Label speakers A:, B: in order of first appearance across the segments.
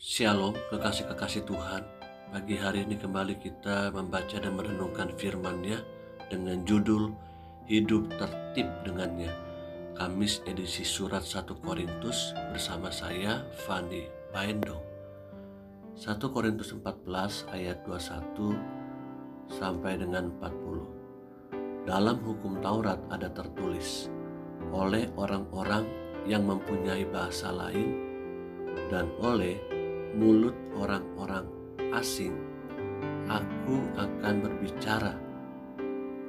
A: Shalom kekasih-kekasih Tuhan. Pagi hari ini kembali kita membaca dan merenungkan firman-Nya dengan judul Hidup Tertib Dengannya. Kamis edisi surat 1 Korintus bersama saya Fandi Paendong. 1 Korintus 14 ayat 21 sampai dengan 40. Dalam hukum Taurat ada tertulis, oleh orang-orang yang mempunyai bahasa lain dan oleh mulut orang-orang asing, aku akan berbicara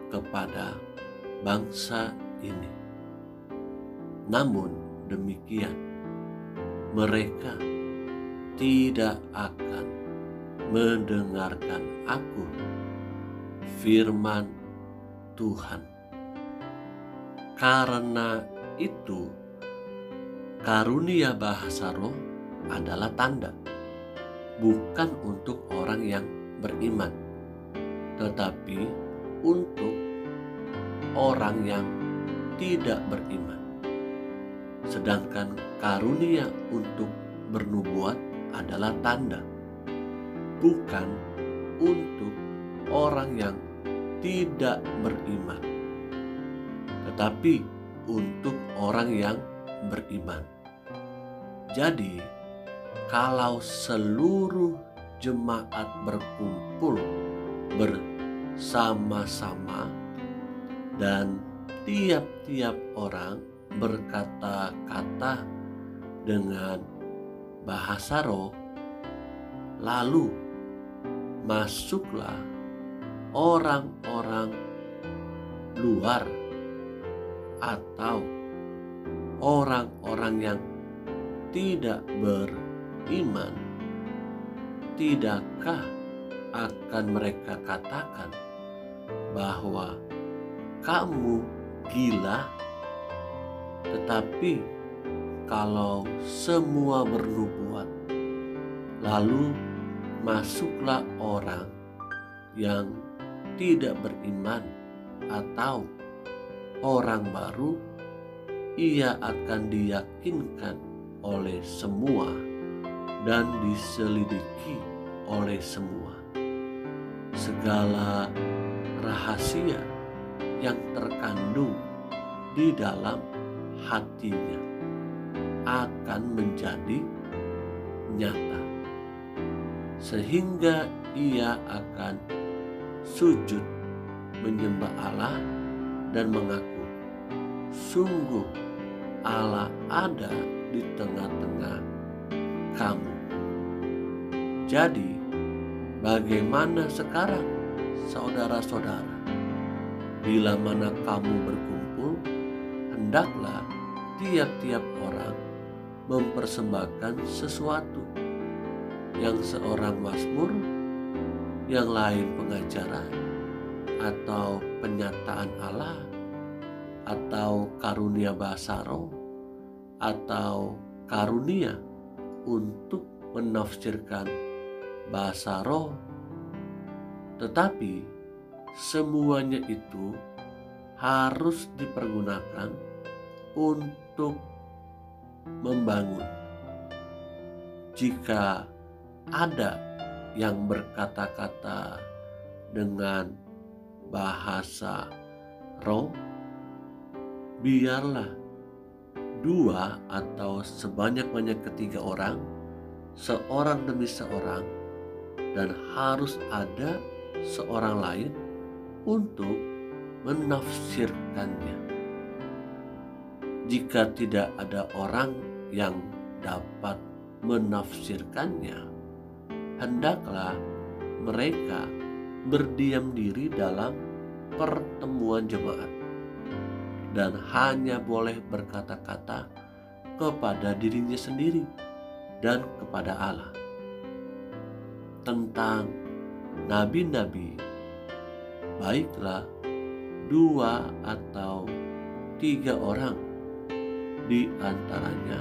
A: kepada bangsa ini. Namun demikian, mereka tidak akan mendengarkan aku, firman Tuhan. Karena itu, karunia bahasa roh adalah tanda, bukan untuk orang yang beriman, tetapi untuk orang yang tidak beriman. Sedangkan karunia untuk bernubuat adalah tanda, bukan untuk orang yang tidak beriman, tetapi untuk orang yang beriman. Jadi, kalau seluruh jemaat berkumpul bersama-sama dan tiap-tiap orang berkata-kata dengan bahasa roh, lalu masuklah orang-orang luar atau orang-orang yang tidak beriman, tidakkah akan mereka katakan bahwa kamu gila? Tetapi kalau semua bernubuat, lalu masuklah orang yang tidak beriman atau orang baru, ia akan diyakinkan oleh semua dan diselidiki oleh semua. Segala rahasia yang terkandung di dalam hatinya akan menjadi nyata, sehingga ia akan sujud menyembah Allah dan mengaku, sungguh Allah ada di tengah-tengah kamu. Jadi, bagaimana sekarang, saudara-saudara? Bila mana kamu berkumpul, hendaklah tiap-tiap orang mempersembahkan sesuatu, yang seorang mazmur, yang lain pengajaran, atau penyataan Allah, atau karunia bahasa roh, atau karunia untuk menafsirkan bahasa roh. Tetapi semuanya itu harus dipergunakan untuk membangun. Jika ada yang berkata-kata dengan bahasa roh, biarlah dua atau sebanyak-banyak ketiga orang, seorang demi seorang, dan harus ada seorang lain untuk menafsirkannya. Jika tidak ada orang yang dapat menafsirkannya, hendaklah mereka berdiam diri dalam pertemuan jemaat dan hanya boleh berkata-kata kepada dirinya sendiri dan kepada Allah. Tentang nabi-nabi, baiklah dua atau tiga orang di antaranya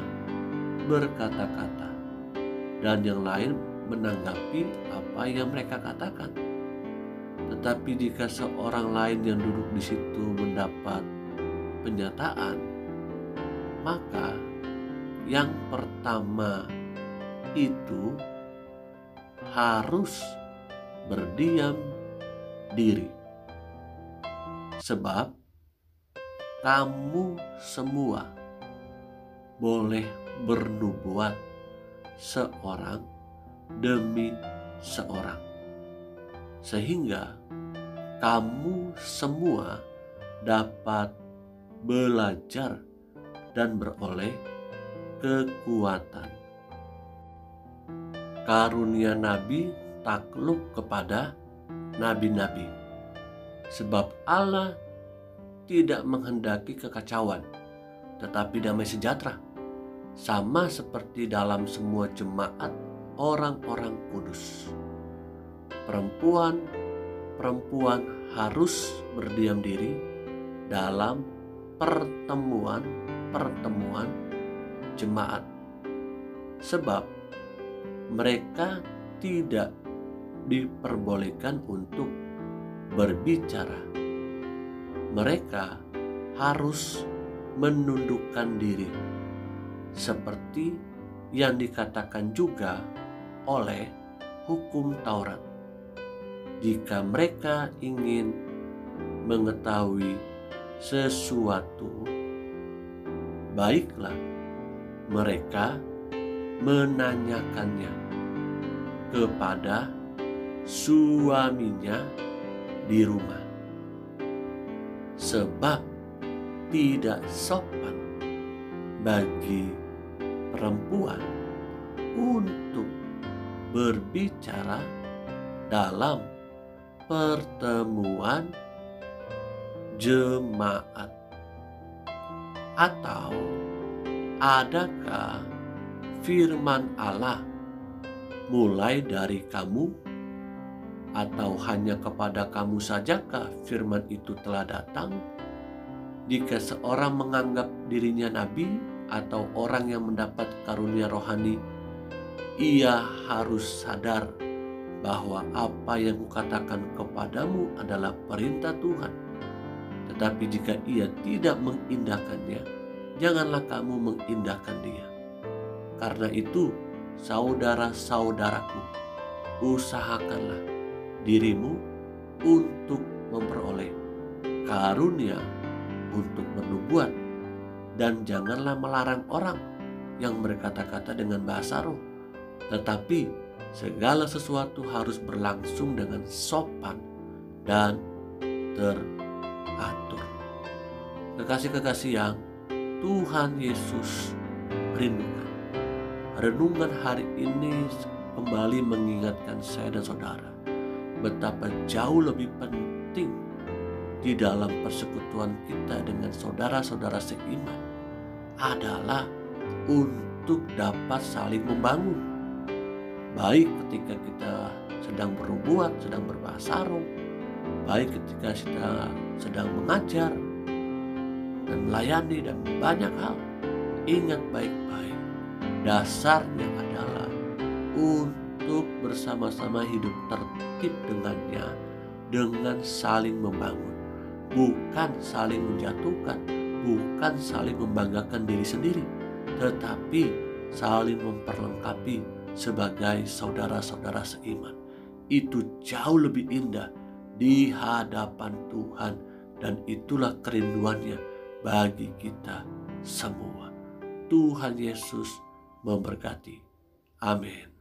A: berkata-kata, dan yang lain menanggapi apa yang mereka katakan. Tetapi jika seorang lain yang duduk di situ mendapat penyataan, maka yang pertama itu harus berdiam diri, sebab kamu semua boleh bernubuat seorang demi seorang, sehingga kamu semua dapat belajar dan beroleh kekuatan. Karunia nabi takluk kepada nabi-nabi, sebab Allah tidak menghendaki kekacauan, tetapi damai sejahtera, sama seperti dalam semua jemaat orang-orang kudus. Perempuan harus berdiam diri dalam pertemuan jemaat, sebab mereka tidak diperbolehkan untuk berbicara. Mereka harus menundukkan diri, seperti yang dikatakan juga oleh hukum Taurat. Jika mereka ingin mengetahui sesuatu, baiklah mereka menanyakannya kepada suaminya di rumah, sebab tidak sopan bagi perempuan untuk berbicara dalam pertemuan jemaat. Atau adakah firman Allah mulai dari kamu, atau hanya kepada kamu sajakah firman itu telah datang? Jika seorang menganggap dirinya nabi atau orang yang mendapat karunia rohani, ia harus sadar bahwa apa yang kukatakan kepadamu adalah perintah Tuhan. Tetapi jika ia tidak mengindahkannya, janganlah kamu mengindahkan dia. Karena itu, saudara-saudaraku, usahakanlah dirimu untuk memperoleh karunia untuk bernubuat, dan janganlah melarang orang yang berkata-kata dengan bahasa roh, tetapi segala sesuatu harus berlangsung dengan sopan dan teratur. Kekasih-kekasih yang Tuhan Yesus rindukan, renungan hari ini kembali mengingatkan saya dan saudara betapa jauh lebih penting di dalam persekutuan kita dengan saudara-saudara seiman adalah untuk dapat saling membangun, baik ketika kita sedang bernubuat, sedang berbahasa roh, baik ketika kita sedang mengajar dan melayani dan banyak hal. Ingat baik-baik, dasarnya adalah untuk bersama-sama hidup tertib dengannya dengan saling membangun, bukan saling menjatuhkan, bukan saling membanggakan diri sendiri, tetapi saling memperlengkapi sebagai saudara-saudara seiman. Itu jauh lebih indah di hadapan Tuhan, dan itulah kerinduannya bagi kita semua. Tuhan Yesus memberkati. Amin.